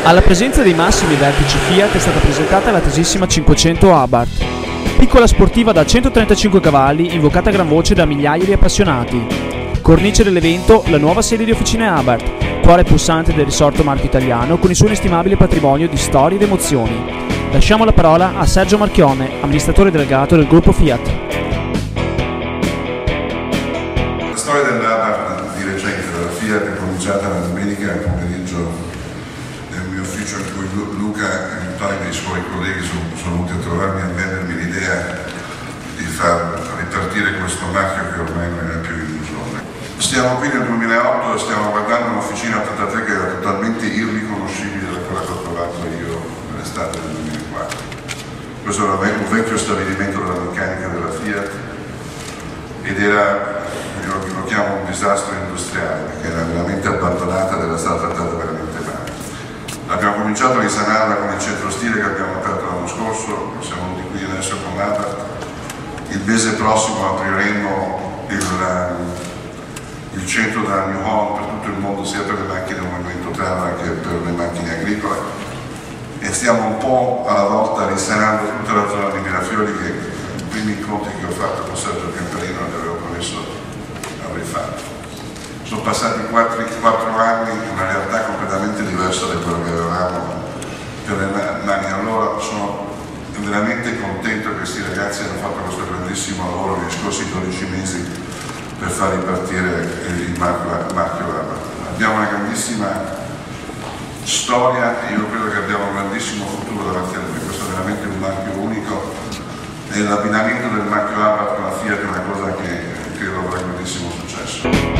Alla presenza dei massimi vertici Fiat è stata presentata la tesissima 500 Abarth, piccola sportiva da 135 cavalli invocata a gran voce da migliaia di appassionati. Cornice dell'evento, la nuova sede di Officine Abarth, cuore pulsante del risorto marchio italiano con il suo inestimabile patrimonio di storie ed emozioni. Lasciamo la parola a Sergio Marchione, amministratore delegato del gruppo Fiat. La storia dell'Abarth di recente della Fiat è cominciata la domenica pomeriggio nel mio ufficio in cui Luca e un paio dei suoi colleghi sono venuti a trovarmi a vendermi l'idea di far ripartire questo marchio che ormai non è più illusione. Stiamo qui nel 2008 e stiamo guardando un'officina 83 che era totalmente irriconoscibile da quella che ho trovato io nell'estate del 2004. Questo era un vecchio stabilimento della meccanica della Fiat ed era, io lo chiamo un disastro industriale, perché era veramente abbandonata ed era stata trattata veramente male. Abbiamo cominciato a risanarla con il centro stile che abbiamo aperto l'anno scorso, siamo venuti qui adesso con Abarth. Il mese prossimo apriremo il centro della New Home per tutto il mondo, sia per le macchine del movimento terra che per le macchine agricole, e stiamo un po' alla volta risanando tutta la zona di Mirafiori che i primi incontri che ho fatto con Sergio Camperino gli avevo promesso avrei fatto. Sono passati 4 anni in una realtà completamente diversa da quella che avevamo per le mani. Allora sono veramente contento che questi ragazzi hanno fatto questo grandissimo lavoro negli scorsi 12 mesi per far ripartire il marchio Abarth. Abbiamo una grandissima storia e io credo che abbiamo un grandissimo futuro davanti a noi. Questo è veramente un marchio unico e l'abbinamento del marchio Abarth con la Fiat è una cosa che credo avrà grandissimo successo.